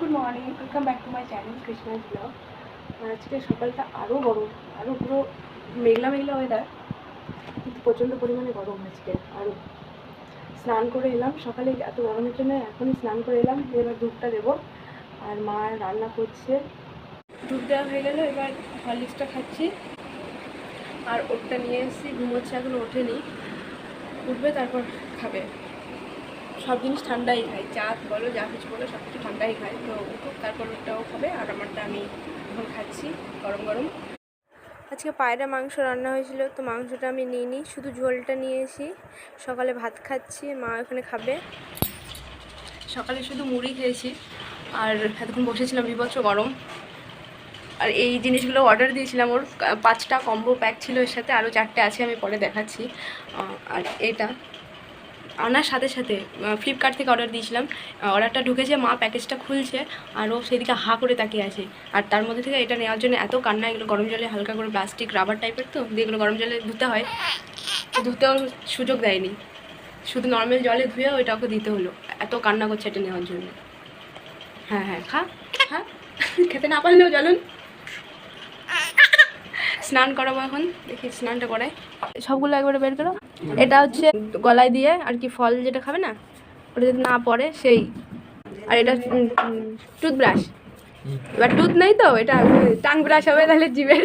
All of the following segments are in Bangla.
Good morning, welcome back to my channel Krishna's blog. আজকে সকালটা আরও গরম, আরও পুরো মেঘলা মেঘলা ওয়েদার, কিন্তু প্রচণ্ড পরিমাণে গরম আজকে। আরও স্নান করে এলাম সকালে, এত গরমের জন্য এখনই স্নান করে এলাম। এবার দুধটা দেবো, আর মা রান্না করছে। দুধ দেওয়া হয়ে গেল, এবার হরলিক্সটা খাচ্ছি। আর ওটটা নিয়ে এসেছি, ঘুমোচ্ছে, এখনো ওঠেনি, উঠবে তারপর খাবে। সব জিনিস ঠান্ডাই খাই, চা বলো যা কিছু বলো সব কিছু ঠান্ডাই খাই। তো উঠুক, তারপর ওটাও খাবে, আর আমারটা আমি এখন খাচ্ছি গরম গরম। আজকে পায়রা মাংস রান্না হয়েছিল, তো মাংসটা আমি নিইনি, শুধু ঝোলটা নিয়েছি। সকালে ভাত খাচ্ছি, মা এখানে খাবে। সকালে শুধু মুড়ি খেয়েছি, আর এতক্ষণ বসেছিলাম, বিভৎস গরম। আর এই জিনিসগুলো অর্ডার দিয়েছিলাম, ওর 5টা কম্বো প্যাক ছিল, এর সাথে আরও 4টে আছে, আমি পরে দেখাচ্ছি। আর এটা আনার সাথে সাথে ফ্লিপকার্ট থেকে অর্ডার দিয়েছিলাম, অর্ডারটা ঢুকেছে, মা প্যাকেজটা খুলছে, আর ও সেদিকে হা করে তাকিয়ে আছে। আর তার মধ্যে থেকে এটা নেওয়ার জন্য এত কান্না। এগুলো গরম জলে হালকা করে প্লাস্টিক রাবার টাইপের, তো যেগুলো গরম জলে ধুতে হয়, ধুতেও সুযোগ দেয়নি, শুধু নর্মাল জলে ধুয়ে ওইটা ওকে দিতে হলো। এত কান্না করছে এটা নেওয়ার জন্য। হ্যাঁ হ্যাঁ, খা খা, খেতে না পারলেও জ্বলুন। স্নান করাবো এখন, দেখি স্নানটা করাই। সবগুলো একবারে বের করো। এটা হচ্ছে গলায় দিয়ে আর কি, ফল যেটা খাবে না, ওটা যদি না পড়ে সেই। আর এটা টুথব্রাশ, এবার টুথ নেই তো এটা টাং ব্রাশ হবে তাহলে জিভের।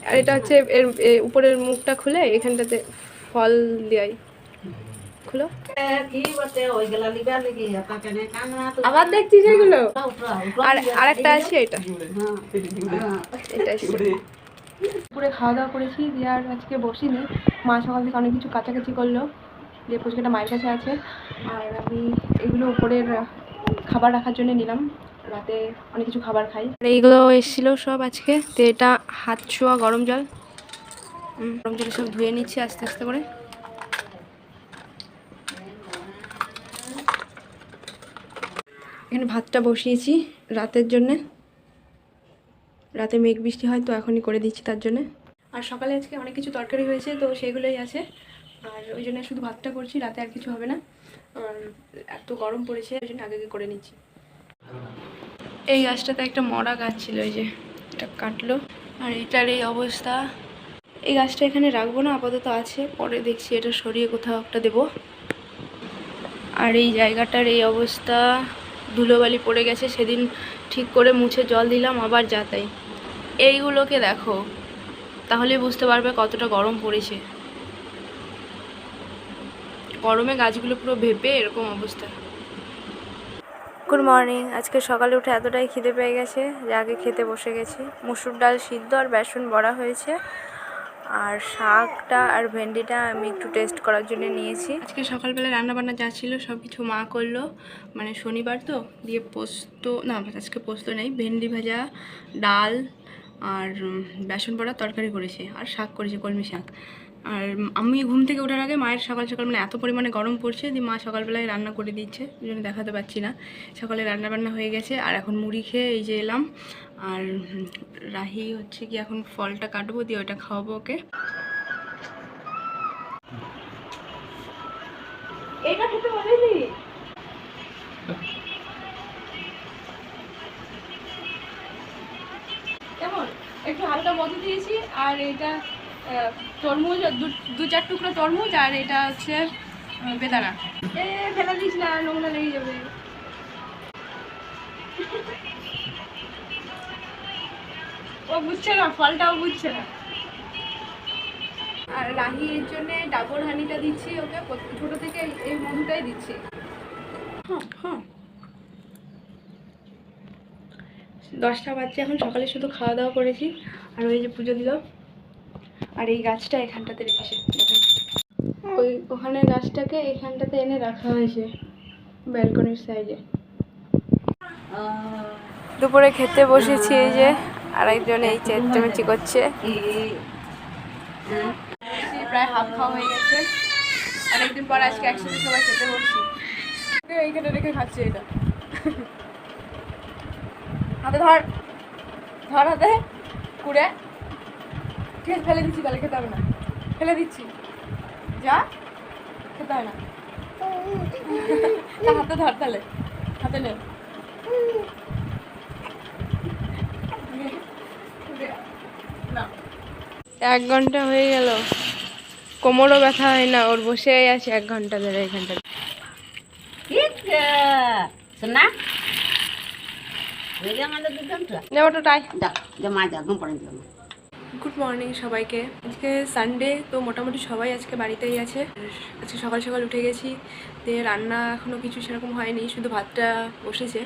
আর এটা হচ্ছে এর উপরের মুখটা খুলে এখানটাতে ফল দেয়। খুলো, আবার দেখছি সেগুলো। আর আরেকটা আছে এটা, এটা পুরো খাওয়া দাওয়া করেছি দিয়ে আর আজকে বসিনি। মা সকাল থেকে অনেক কিছু কাছাকাছি করলো, যে পুচকাটা মায়ের কাছে আছে। আর আমি এগুলো উপরের খাবার রাখার জন্য নিলাম, রাতে অনেক কিছু খাবার খাই। আর এইগুলো এসেছিলো সব আজকে, তো এটা হাত ছোঁয়া গরম জল, গরম জলে সব ধুয়ে নিচ্ছি আস্তে আস্তে করে। এখানে ভাতটা বসিয়েছি রাতের জন্যে, রাতে মেঘ বৃষ্টি হয় তো এখনই করে দিচ্ছি তার জন্যে। আর সকালে আজকে অনেক কিছু তরকারি হয়েছে, তো সেগুলোই আছে, আর ওই জন্য শুধু ভাতটা করছি, রাতে আর কিছু হবে না। আর এত গরম পড়েছে ওই জন্য আগে করে নিচ্ছি। এই গাছটাতে একটা মরা গাছ ছিল, এই যে এটা কাটলো, আর এটার এই অবস্থা। এই গাছটা এখানে রাখবো না, আপাতত আছে, পরে দেখছি এটা সরিয়ে কোথাও একটা দেবো। আর এই জায়গাটার এই অবস্থা, ধুলোবালি পড়ে গেছে, সেদিন ঠিক করে মুছে জল দিলাম, আবার যা তাই। এইগুলোকে দেখো, তাহলে বুঝতে পারবে কতটা গরম পড়েছে। গরমে গাছগুলো পুরো ভেপে এরকম অবস্থা। Good morning. আজকে সকালে উঠে এতটাই খিদে পেয়ে গেছে যে আগে খেতে বসে গেছি। মুসুর ডাল সিদ্ধ আর বেসন বড়া হয়েছে, আর শাকটা আর ভেন্ডিটা আমি একটু টেস্ট করার জন্য নিয়েছি। আজকে সকালবেলা রান্নাবান্না যা ছিল সব কিছু মা করলো, মানে শনিবার তো, দিয়ে পোস্ত না, আজকে পোস্ত নেই, ভেন্ডি ভাজা, ডাল আর বেসন বড়া তরকারি করেছে, আর শাক করেছে, কলমি শাক। আর আমি ঘুম থেকে ওঠার আগে মায়ের সকাল সকাল মানে এত পরিমাণে গরম পড়ছে, দিয়ে মা সকালবেলায় রান্না করে দিচ্ছে, ওই জন্য দেখাতে পারছি না। সকালে রান্নাবান্না হয়ে গেছে, আর এখন মুড়ি খেয়ে এই যে এলাম। আর রাহি হচ্ছে কি এখন ফলটা কাটবো, দিয়ে ওটা খাওয়াবো ওকে। এটা খেতে বলেনি, কেমন একটু হালকা মধু দিয়েছি, আর এটা তরমুজ, দু চার টুকরো তরমুজ, আর এটা হচ্ছে বেদানা। ফেলা দিস না, নোংরা লেগে যাবে। ও বুঝছে না, ফলটাও বুঝছে না। আর রাহির জন্য ডাবর হানিটা দিচ্ছি ওকে, ছোটো থেকে এই মধুটাই দিচ্ছি। হ্যাঁ হ্যাঁ, 10টা বাজছে এখন, সকালে শুধু খাওয়া দাওয়া করেছি, আর ওই যে পুজো দিল। আর এই গাছটা এখানটাতে রেখেছে, ওই ওখানের গাছটাকে এখানটাতে এনে রাখা হয়েছে ব্যালকনির সাইডে। দুপুরে খেতে বসেছি, এই যে আরেকজন এই চেঁচামেচি করছে। প্রায় হাফ খাওয়া হয়ে গেছে, অনেকদিন পর আজকে একসাথে সবাই খেতে বসছি। এইখানে রেখে খাচ্ছে এটা। হাতে ধর, ধর হাতে কুড়ে, ঠিক আছে ফেলে দিচ্ছি, তাহলে খেতে হবে না, ফেলে দিচ্ছি, যা খেতে হয় না। হাতে ধর, তাহলে হাতে নে। 1 ঘন্টা হয়ে গেল, কোমরও ব্যথা হয় না, ওর বসেই আছে 1 ঘন্টা ধরে এখানটা। গুড মর্নিং সবাইকে। আজকে সানডে, তো মোটামুটি সবাই আজকে বাড়িতেই আছে। আজকে সকাল সকাল উঠে গেছি, দিয়ে রান্না এখনও কিছু সেরকম হয়নি, শুধু ভাতটা বসেছে।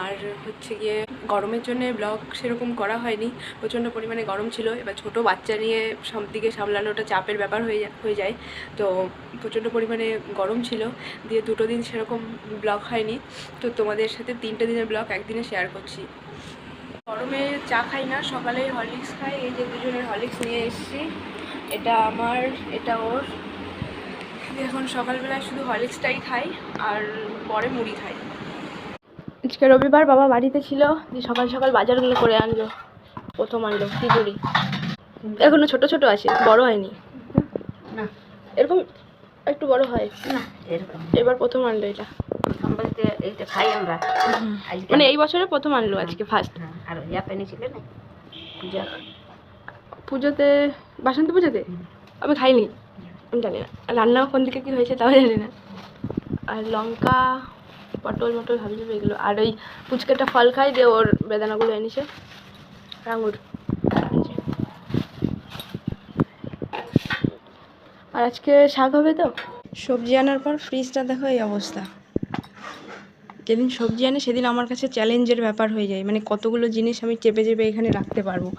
আর হচ্ছে গিয়ে গরমের জন্য ব্লগ সেরকম করা হয়নি, প্রচণ্ড পরিমাণে গরম ছিল। এবার ছোট বাচ্চা নিয়ে সব দিকে সামলানোটা চাপের ব্যাপার হয়ে যায়। তো প্রচণ্ড পরিমাণে গরম ছিল, দিয়ে 2 দিন সেরকম ব্লগ হয়নি। তো তোমাদের সাথে 3টে দিনের ব্লগ একদিনে শেয়ার করছি। গরমে চা খাই না, সকালে হরলিক্স খাই। এই যে দুজনের হরলিক্স নিয়ে এসেছি, এটা আমার, এটা ওর। এখন সকালবেলায় শুধু হরলিক্সটাই খাই, আর পরে মুড়ি খাই। আজকে রবিবার, বাবা বাড়িতে ছিল, যে সকাল সকাল বাজারগুলো করে আনলো। প্রথম আনলো খিচুড়ি, এখনো ছোট ছোট আছে, বড় হয়নি। এরকম একটু বড় হয় না, এরকম এবার প্রথম আনলো এটা। এইটা খাই আমরা, মানে এই বছরে প্রথম আনলো, আজকে ফার্স্ট। আর ইয়া পেনেছিলেন না পুজোতে, বাসন্তী পুজোতে আমি খাইনি, আমি জানি না রান্নাও কোন দিকে কী হয়েছে তাও জানি না। আর লঙ্কা, পটল মটল ভাবি যাবে এগুলো। আর ওই পুচকাটা ফল খাই, দিয়ে ওর বেদানাগুলো এনেছে, আঙুর। আর আজকে শাক হবে তো। সবজি আনার পর ফ্রিজটা দেখো এই অবস্থা। যেদিন সবজি আনে সেদিন আমার কাছে চ্যালেঞ্জের ব্যাপার হয়ে যায়, মানে কতগুলো জিনিস আমি চেপে চেপে এখানে রাখতে পারবো।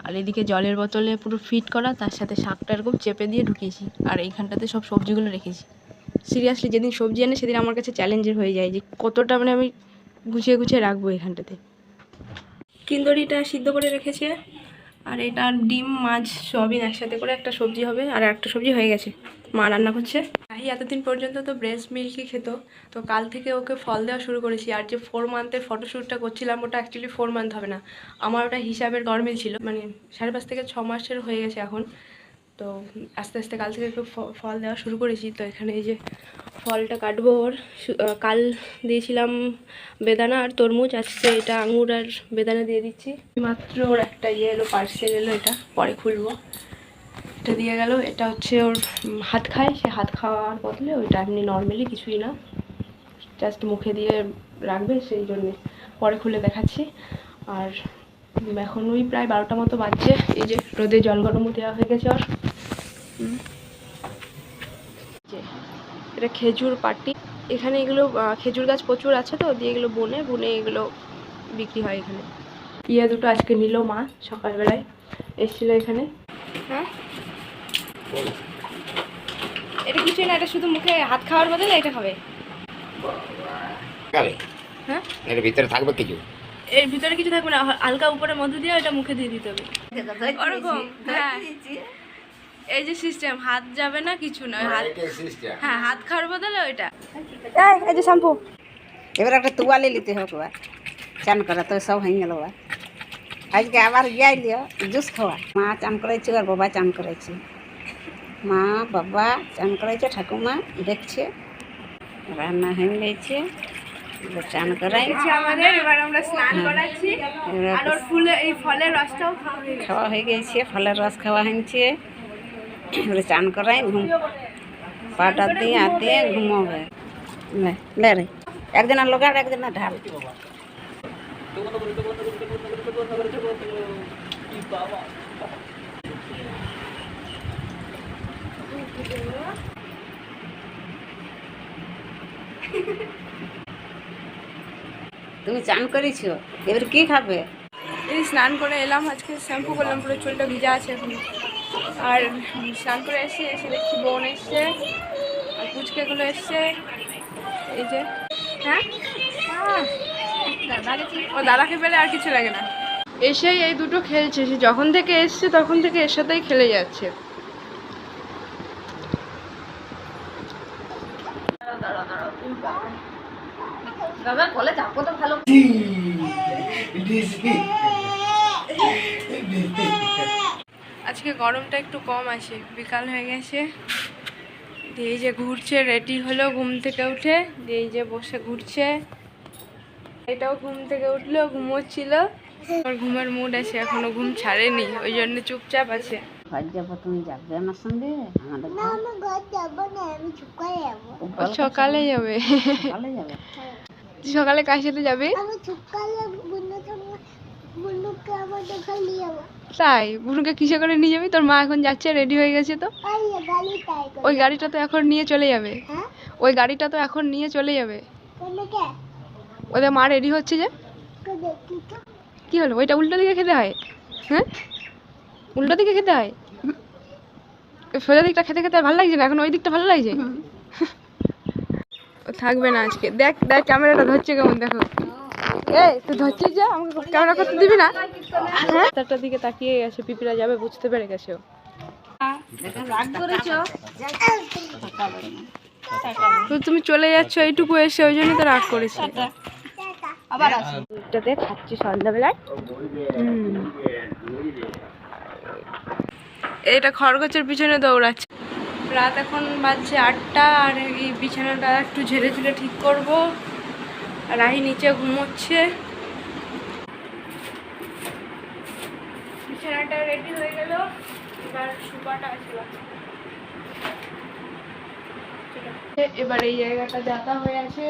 আর এদিকে জলের বোতলে পুরো ফিট করা, তার সাথে শাকটা এরকম চেপে দিয়ে ঢুকিয়েছি, আর এইখানটাতে সব সবজিগুলো রেখেছি। সিরিয়াসলি যেদিন সবজি আনে সেদিন আমার কাছে চ্যালেঞ্জের হয়ে যায় যে কতটা মানে আমি গুছিয়ে গুছিয়ে রাখবো এখানটাতে। কিন্দরিটা সিদ্ধ করে রেখেছে, আর এটা ডিম মাছ সয়াবিন একসাথে করে একটা সবজি হবে, আর একটা সবজি হয়ে গেছে, মা রান্না করছে। এই এতদিন পর্যন্ত তো ব্রেস্ট মিল্কই খেত, তো কাল থেকে ওকে ফল দেওয়া শুরু করেছি। আর যে 4 মান্থের ফটোশ্যুটটা করছিলাম, ওটা অ্যাকচুয়ালি 4 মান্থ হবে না, আমার ওটা হিসাবের গরমিল ছিল, মানে 5.5 থেকে 6 মাসের হয়ে গেছে এখন। তো আস্তে আস্তে কাল থেকে একটু ফল দেওয়া শুরু করেছি। তো এখানে এই যে ফলটা কাটবো ওর। কাল দিয়েছিলাম বেদানা আর তরমুজ, আজকে এটা আঙুর আর বেদানা দিয়ে দিচ্ছি। মাত্র ওর একটা এলো, পার্সেল এলো, এটা পরে খুলবো। এটা দিয়ে গেল, এটা হচ্ছে ওর হাত খায়, সে হাত খাওয়ার বদলে ওইটা এমনি নর্মালি কিছুই না, জাস্ট মুখে দিয়ে রাখবে, সেই জন্যে পরে খুলে দেখাচ্ছি। আর এখন ওই প্রায় 12টা মতো বাজছে। এই যে রোদে জল গরমও দেওয়া হয়ে গেছে ওর। এটা খেজুর পাটি, এখানে এগুলো খেজুর গাছ প্রচুর আছে, তো দিয়ে এগুলো বনে বনে এগুলো বিক্রি হয় এখানে। দুটো আজকে নিল মা, সকালবেলায় এসেছিলো এখানে। হ্যাঁ, এটা কিছুই না, এটা শুধু মুখে হাত খাওয়ার বদলে এটা খাবে। হ্যাঁ, এর ভিতরে থাকবে কিছু, এর ভিতরে কিছু থাকবে না, হালকা উপরে মধু দিয়ে এটা মুখে দিয়ে দিতে হবে ওরকম। হ্যাঁ, এই যে সিস্টেম, হাত যাবে না কিছু না, হ্যাঁ হাত খাওয়ার বদলে ওইটা। এই যে শ্যাম্পু, এবার একটা তোয়ালে নিতে হবে, চান করা তো সব হয়ে গেল। আজকে আবার যাই লিও জুস খাওয়া। মা চান করাইছে আর বাবা চান করাইছে, মা বাবা চান করাইছে, ঠাকুমা দেখছে, রান্না হয়ে গেছে, চান করাই আমাদের। এবার আমরা স্নান করাচ্ছি, আর ওর এই ফলের রসটাও খাওয়া হয়ে গেছে, ফলের রস খাওয়া হয়েছে। এবারে চান করাই, ঘুম পাটা দিয়ে হাতে ঘুমাবে। লে রে, একদিন লোক আর একদিন ঢাল। তুমি চান করেছো, এবার কি খাবে? এই স্নান করে এলাম, আজকে শ্যাম্পু করলাম, পুরো চুলটা ভিজা আছে এখন। আর স্নান করে এসে দেখছি বোন এসছে, আর পুচকেগুলো এসছে। এই যে হ্যাঁ, ও দাদাকে পেলে আর কিছু লাগে না। এসেই এই দুটো খেলছে, সে যখন থেকে এসছে তখন থেকে এর সাথেই খেলে যাচ্ছে। আজকে গরমটা একটু কম আছে, বিকাল হয়ে গেছে। দিয়ে এই যে ঘুরছে, রেডি হলো ঘুম থেকে উঠে, দিয়ে এই যে বসে ঘুরছে। এটাও ঘুম থেকে উঠলো, ঘুমোচ্ছিল, ওর ঘুমের মুড আছে, এখনো ঘুম ছাড়েনি, ওই জন্য চুপচাপ আছে। ঘর যাবো, তুমি যাবে আমার সঙ্গে? আমাদের না আমি ঘর যাবো না, আমি সকালে যাবো। সকালে যাবে? সকালে যাবে? সকালে কার সাথে যাবে? আমি সকালে বন্ধুকে আমার দোকান নিয়ে যাবো। তাই? বুনুকে কিসে করে নিয়ে যাবি? তোর মা এখন যাচ্ছে, রেডি হয়ে গেছে তো। ওই গাড়িটাই করে। ওই গাড়িটা তো এখন নিয়ে চলে যাবে। হ্যাঁ ওই গাড়িটা তো এখন নিয়ে চলে যাবে। কোনকে ওদের মা রেডি হচ্ছে যে। দেখি তো। কি হলো? ওইটা উল্টো দিকে খেতে হয়? হ্যাঁ, উল্টো দিকে খেতে হয়। ওই সোজা দিকটা খেতে খেতে আর ভালো লাগছে না, এখন ওই দিকটা ভালো লাগছে। ও থাকবে না আজকে। দেখ দেখ ক্যামেরাটা ধরছে কেমন, দেখো। এই তুই ধরছিস যে, আমাকে ক্যামেরা করতে দিবি না? হ্যাঁ, তারটার দিকে তাকিয়ে আছে, পিপিরা যাবে, বুঝতে পেরে গেছে ও। রাগ করেছো? তো তুমি চলে যাচ্ছ এইটুকু এসে, ওই জন্যই তো রাগ করেছি। আবার আসো। এটাতে খাচ্ছি সন্ধ্যাবেলায়। এটা খরগোশের পিছনে দৌড়াচ্ছে। রাত এখন বাজছে 8টা, আর এই বিছানাটা একটু ঝেড়ে ঝুড়ে ঠিক করবো। আর রাহি নিচে ঘুমোচ্ছে। বিছানাটা রেডি হয়ে গেল, এবার সুপাটা আছে। এবার এই জায়গাটা জাতা হয়ে আছে,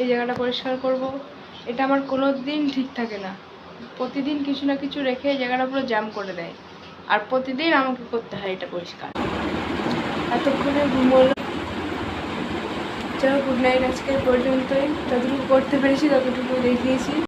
এই জায়গাটা পরিষ্কার করব। এটা আমার কোনো দিন ঠিক থাকে না, প্রতিদিন কিছু না কিছু রেখে এই জায়গাটা পুরো জ্যাম করে দেয়, আর প্রতিদিন আমাকে করতে হয় এটা পরিষ্কার। এতক্ষণে ঘুমোলো। চলো, গুড নাইট। আজকে পর্যন্তই, যতটুকু করতে পেরেছি ততটুকু দেখিয়েছি।